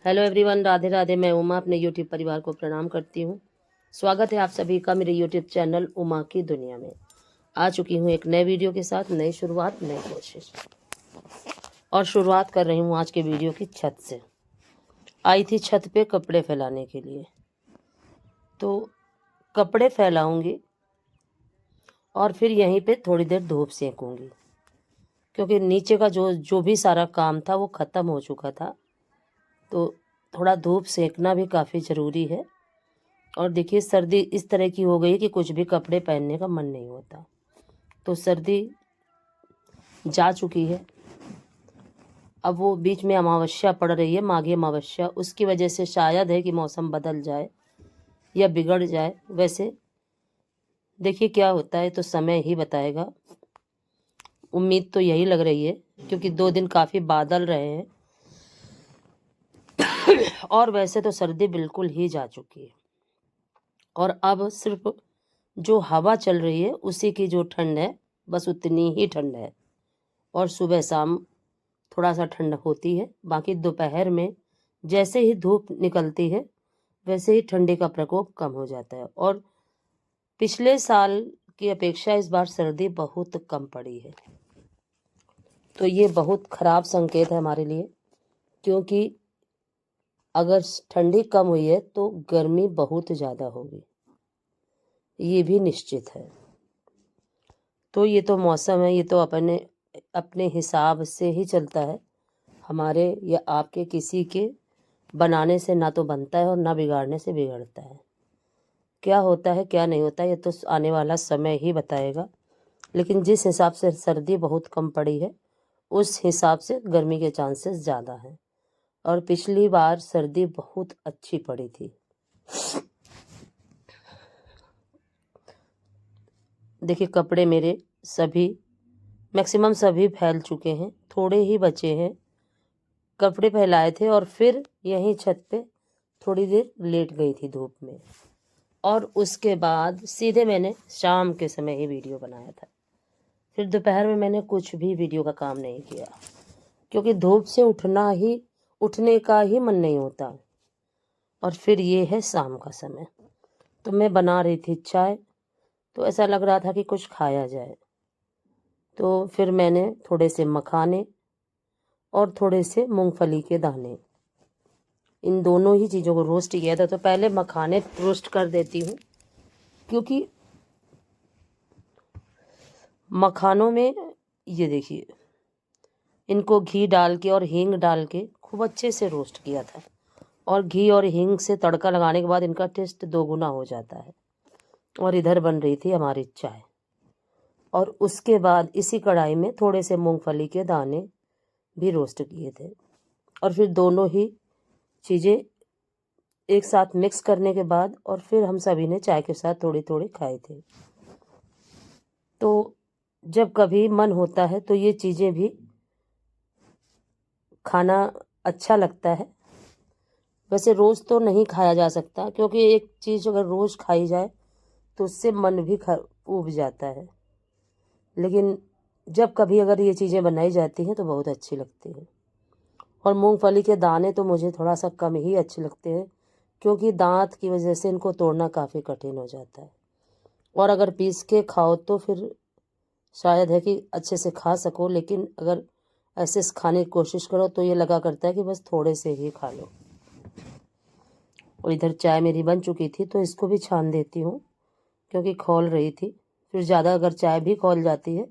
Hello everyone, Radhe Radhe. मैं उमा अपने YouTube परिवार को प्रणाम करती हूँ। स्वागत है आप सभी का मेरे यूट्यूब चैनल उमा की दुनिया में। आ चुकी हूँ एक नए वीडियो के साथ, नई शुरुआत, नई कोशिश। और शुरुआत कर रही हूँ आज के वीडियो की छत से। आई थी छत पे कपड़े फैलाने के लिए, तो कपड़े फैलाऊंगी और फिर यहीं पे थोड़ी देर धूप सेकूंगी, क्योंकि नीचे का जो भी सारा काम था वो ख़त्म हो चुका था। तो थोड़ा धूप सेकना भी काफ़ी ज़रूरी है। और देखिए, सर्दी इस तरह की हो गई कि कुछ भी कपड़े पहनने का मन नहीं होता। तो सर्दी जा चुकी है। अब वो बीच में अमावस्या पड़ रही है, माघी अमावस्या, उसकी वजह से शायद है कि मौसम बदल जाए या बिगड़ जाए। वैसे देखिए क्या होता है तो समय ही बताएगा। उम्मीद तो यही लग रही है, क्योंकि 2 दिन काफ़ी बादल रहे हैं। और वैसे तो सर्दी बिल्कुल ही जा चुकी है, और अब सिर्फ जो हवा चल रही है उसी की जो ठंड है, बस उतनी ही ठंड है। और सुबह शाम थोड़ा सा ठंड होती है। बाकी दोपहर में जैसे ही धूप निकलती है वैसे ही ठंडी का प्रकोप कम हो जाता है। और पिछले साल की अपेक्षा इस बार सर्दी बहुत कम पड़ी है। तो ये बहुत ख़राब संकेत है हमारे लिए, क्योंकि अगर ठंडी कम हुई है तो गर्मी बहुत ज़्यादा होगी, ये भी निश्चित है। तो ये तो मौसम है, ये तो अपने अपने हिसाब से ही चलता है। हमारे या आपके किसी के बनाने से ना तो बनता है और ना बिगाड़ने से बिगड़ता है। क्या होता है क्या नहीं होता ये तो आने वाला समय ही बताएगा। लेकिन जिस हिसाब से सर्दी बहुत कम पड़ी है उस हिसाब से गर्मी के चांसेस ज़्यादा हैं। और पिछली बार सर्दी बहुत अच्छी पड़ी थी। देखिए, कपड़े मेरे सभी मैक्सिमम सभी फैल चुके हैं, थोड़े ही बचे हैं। कपड़े फैलाए थे और फिर यहीं छत पे थोड़ी देर लेट गई थी धूप में, और उसके बाद सीधे मैंने शाम के समय ही वीडियो बनाया था। फिर दोपहर में मैंने कुछ भी वीडियो का काम नहीं किया, क्योंकि धूप से उठने का ही मन नहीं होता। और फिर ये है शाम का समय, तो मैं बना रही थी चाय, तो ऐसा लग रहा था कि कुछ खाया जाए। तो फिर मैंने थोड़े से मखाने और थोड़े से मूंगफली के दाने, इन दोनों ही चीज़ों को रोस्ट किया था। तो पहले मखाने रोस्ट कर देती हूँ, क्योंकि मखानों में ये देखिए, इनको घी डाल के और हींग डाल के खूब अच्छे से रोस्ट किया था। और घी और हींग से तड़का लगाने के बाद इनका टेस्ट दोगुना हो जाता है। और इधर बन रही थी हमारी चाय, और उसके बाद इसी कढ़ाई में थोड़े से मूंगफली के दाने भी रोस्ट किए थे। और फिर दोनों ही चीज़ें एक साथ मिक्स करने के बाद और फिर हम सभी ने चाय के साथ थोड़ी थोड़ी खाए थे। तो जब कभी मन होता है तो ये चीज़ें भी खाना अच्छा लगता है। वैसे रोज़ तो नहीं खाया जा सकता, क्योंकि एक चीज़ अगर रोज़ खाई जाए तो उससे मन भी ऊब जाता है। लेकिन जब कभी अगर ये चीज़ें बनाई जाती हैं तो बहुत अच्छी लगती हैं। और मूंगफली के दाने तो मुझे थोड़ा सा कम ही अच्छे लगते हैं, क्योंकि दांत की वजह से इनको तोड़ना काफ़ी कठिन हो जाता है। और अगर पीस के खाओ तो फिर शायद है कि अच्छे से खा सको, लेकिन अगर ऐसे खाने की कोशिश करो तो ये लगा करता है कि बस थोड़े से ही खा लो। और इधर चाय मेरी बन चुकी थी, तो इसको भी छान देती हूँ, क्योंकि खौल रही थी। फिर ज़्यादा अगर चाय भी खौल जाती है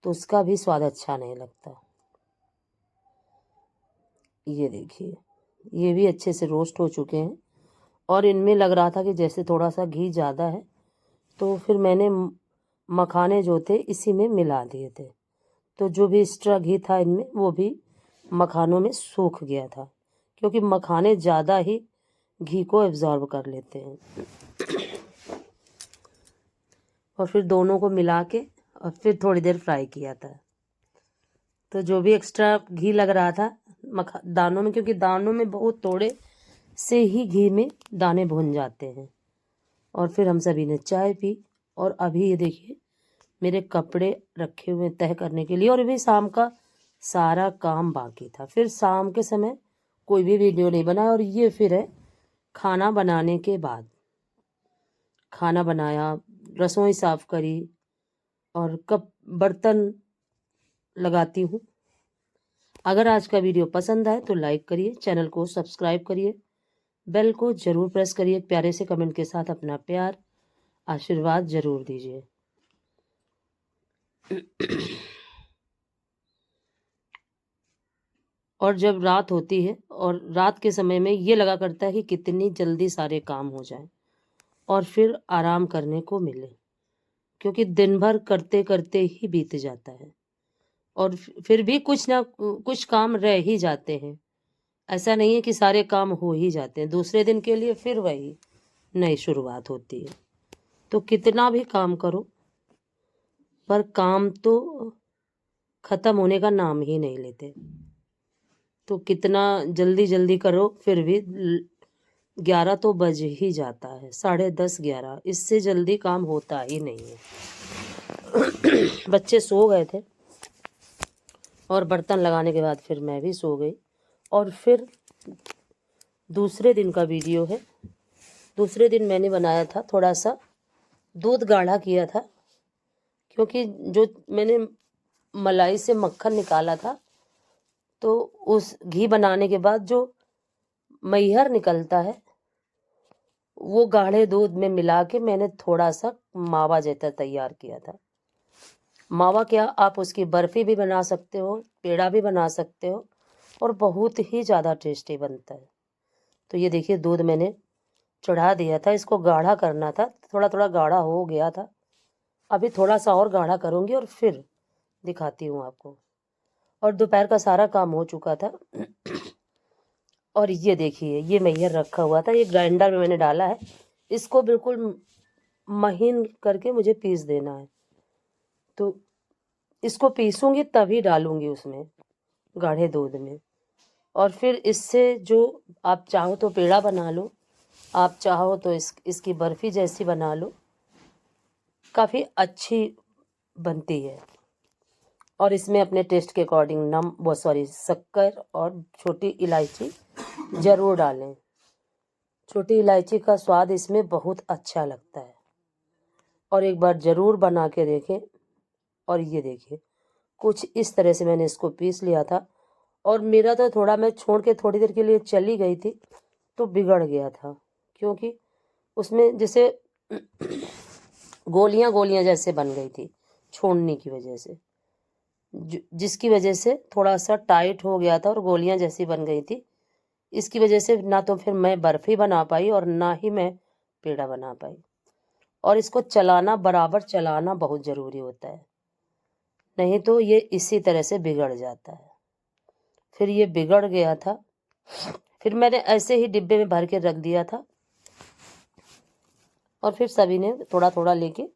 तो उसका भी स्वाद अच्छा नहीं लगता। ये देखिए, ये भी अच्छे से रोस्ट हो चुके हैं। और इनमें लग रहा था कि जैसे थोड़ा सा घी ज़्यादा है, तो फिर मैंने मखाने जो थे इसी में मिला दिए थे। तो जो भी एक्स्ट्रा घी था इनमें वो भी मखानों में सूख गया था, क्योंकि मखाने ज़्यादा ही घी को एब्जॉर्ब कर लेते हैं। और फिर दोनों को मिला के और फिर थोड़ी देर फ्राई किया था। तो जो भी एक्स्ट्रा घी लग रहा था दानों में, क्योंकि दानों में बहुत थोड़े से ही घी में दाने भुन जाते हैं। और फिर हम सभी ने चाय पी। और अभी ये देखिए, मेरे कपड़े रखे हुए तह करने के लिए, और भी शाम का सारा काम बाकी था। फिर शाम के समय कोई भी वीडियो नहीं बनाया। और ये फिर है खाना बनाने के बाद। खाना बनाया, रसोई साफ करी और कप बर्तन लगाती हूँ। अगर आज का वीडियो पसंद आए तो लाइक करिए, चैनल को सब्सक्राइब करिए, बेल को ज़रूर प्रेस करिए, प्यारे से कमेंट के साथ अपना प्यार आशीर्वाद ज़रूर दीजिए। और जब रात होती है और रात के समय में ये लगा करता है कि कितनी जल्दी सारे काम हो जाएं और फिर आराम करने को मिले, क्योंकि दिन भर करते करते ही बीत जाता है और फिर भी कुछ ना कुछ काम रह ही जाते हैं। ऐसा नहीं है कि सारे काम हो ही जाते हैं, दूसरे दिन के लिए फिर वही नई शुरुआत होती है। तो कितना भी काम करो पर काम तो ख़त्म होने का नाम ही नहीं लेते। तो कितना जल्दी जल्दी करो फिर भी 11 तो बज ही जाता है, 10:30 11, इससे जल्दी काम होता ही नहीं है। बच्चे सो गए थे और बर्तन लगाने के बाद फिर मैं भी सो गई। और फिर दूसरे दिन का वीडियो है। दूसरे दिन मैंने बनाया था, थोड़ा सा दूध गाढ़ा किया था, क्योंकि जो मैंने मलाई से मक्खन निकाला था तो उस घी बनाने के बाद जो मैहर निकलता है वो गाढ़े दूध में मिला के मैंने थोड़ा सा मावा जैसा तैयार किया था। मावा क्या, आप उसकी बर्फ़ी भी बना सकते हो, पेड़ा भी बना सकते हो और बहुत ही ज़्यादा टेस्टी बनता है। तो ये देखिए दूध मैंने चढ़ा दिया था, इसको गाढ़ा करना था, थोड़ा थोड़ा गाढ़ा हो गया था। अभी थोड़ा सा और गाढ़ा करूँगी और फिर दिखाती हूँ आपको। और दोपहर का सारा काम हो चुका था। और ये देखिए ये मैहर रखा हुआ था, ये ग्राइंडर में मैंने डाला है। इसको बिल्कुल महीन करके मुझे पीस देना है। तो इसको पीसूँगी तभी डालूँगी उसमें गाढ़े दूध में। और फिर इससे जो आप चाहो तो पेड़ा बना लो, आप चाहो तो इसकी बर्फ़ी जैसी बना लो, काफ़ी अच्छी बनती है। और इसमें अपने टेस्ट के अकॉर्डिंग शक्कर और छोटी इलायची ज़रूर डालें। छोटी इलायची का स्वाद इसमें बहुत अच्छा लगता है। और एक बार ज़रूर बना के देखें। और ये देखिए कुछ इस तरह से मैंने इसको पीस लिया था। और मेरा तो थोड़ा, मैं छोड़ के थोड़ी देर के लिए चली गई थी तो बिगड़ गया था, क्योंकि उसमें जैसे गोलियां गोलियां जैसे बन गई थी छोड़ने की वजह से, जिसकी वजह से थोड़ा सा टाइट हो गया था और गोलियां जैसी बन गई थी। इसकी वजह से ना तो फिर मैं बर्फ़ी बना पाई और ना ही मैं पेड़ा बना पाई। और इसको चलाना, बराबर चलाना बहुत ज़रूरी होता है, नहीं तो ये इसी तरह से बिगड़ जाता है। फिर ये बिगड़ गया था, फिर मैंने ऐसे ही डिब्बे में भर के रख दिया था और फिर सभी ने थोड़ा थोड़ा लेके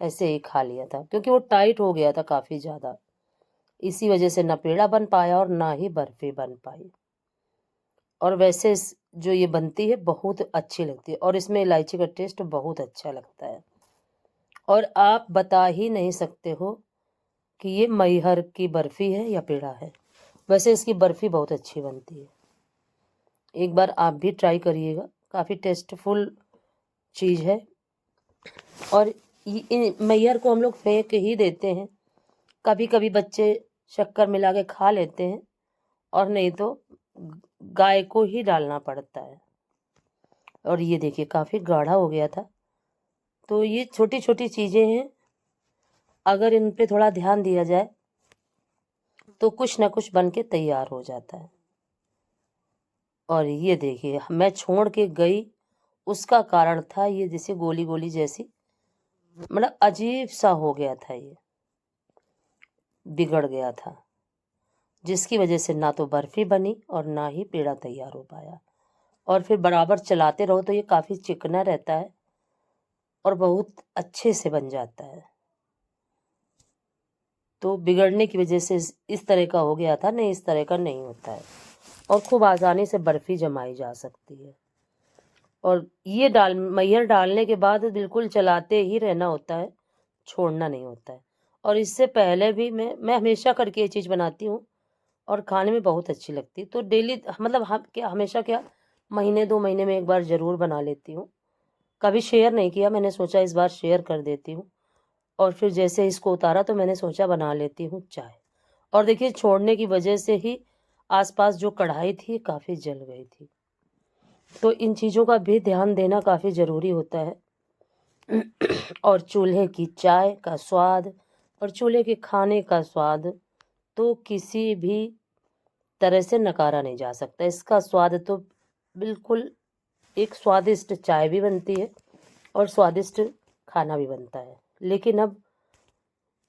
ऐसे ही खा लिया था, क्योंकि वो टाइट हो गया था काफ़ी ज़्यादा। इसी वजह से ना पेड़ा बन पाया और ना ही बर्फ़ी बन पाई। और वैसे जो ये बनती है बहुत अच्छी लगती है और इसमें इलायची का टेस्ट बहुत अच्छा लगता है। और आप बता ही नहीं सकते हो कि ये मैहर की बर्फ़ी है या पेड़ा है। वैसे इसकी बर्फ़ी बहुत अच्छी बनती है, एक बार आप भी ट्राई करिएगा, काफ़ी टेस्टफुल चीज़ है। और मैहर को हम लोग फेंक ही देते हैं, कभी कभी बच्चे शक्कर मिला के खा लेते हैं और नहीं तो गाय को ही डालना पड़ता है। और ये देखिए काफ़ी गाढ़ा हो गया था। तो ये छोटी छोटी चीज़ें हैं, अगर इन पे थोड़ा ध्यान दिया जाए तो कुछ ना कुछ बन के तैयार हो जाता है। और ये देखिए मैं छोड़ के गई, उसका कारण था ये जैसे गोली गोली जैसी, मतलब अजीब सा हो गया था, ये बिगड़ गया था, जिसकी वजह से ना तो बर्फ़ी बनी और ना ही पेड़ा तैयार हो पाया। और फिर बराबर चलाते रहो तो ये काफ़ी चिकना रहता है और बहुत अच्छे से बन जाता है। तो बिगड़ने की वजह से इस तरह का हो गया था, नहीं इस तरह का नहीं होता है और खूब आसानी से बर्फ़ी जमाई जा सकती है। और ये मैहर डालने के बाद बिल्कुल चलाते ही रहना होता है, छोड़ना नहीं होता है। और इससे पहले भी मैं हमेशा करके ये चीज़ बनाती हूँ और खाने में बहुत अच्छी लगती है। तो डेली मतलब हम क्या हमेशा क्या महीने 2 महीने में एक बार ज़रूर बना लेती हूँ। कभी शेयर नहीं किया, मैंने सोचा इस बार शेयर कर देती हूँ। और फिर जैसे इसको उतारा तो मैंने सोचा बना लेती हूँ चाय। और देखिए छोड़ने की वजह से ही आस-पास जो कढ़ाई थी काफ़ी जल गई थी। तो इन चीज़ों का भी ध्यान देना काफ़ी ज़रूरी होता है। और चूल्हे की चाय का स्वाद और चूल्हे के खाने का स्वाद तो किसी भी तरह से नकारा नहीं जा सकता। इसका स्वाद तो बिल्कुल एक स्वादिष्ट चाय भी बनती है और स्वादिष्ट खाना भी बनता है। लेकिन अब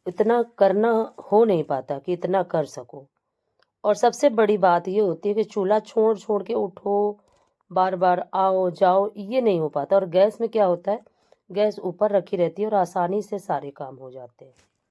इतना करना हो नहीं पाता कि इतना कर सको। और सबसे बड़ी बात ये होती है कि चूल्हा छोड़-छोड़ के उठो, बार-बार आओ, जाओ, ये नहीं हो पाता। और गैस में क्या होता है, गैस ऊपर रखी रहती है और आसानी से सारे काम हो जाते हैं।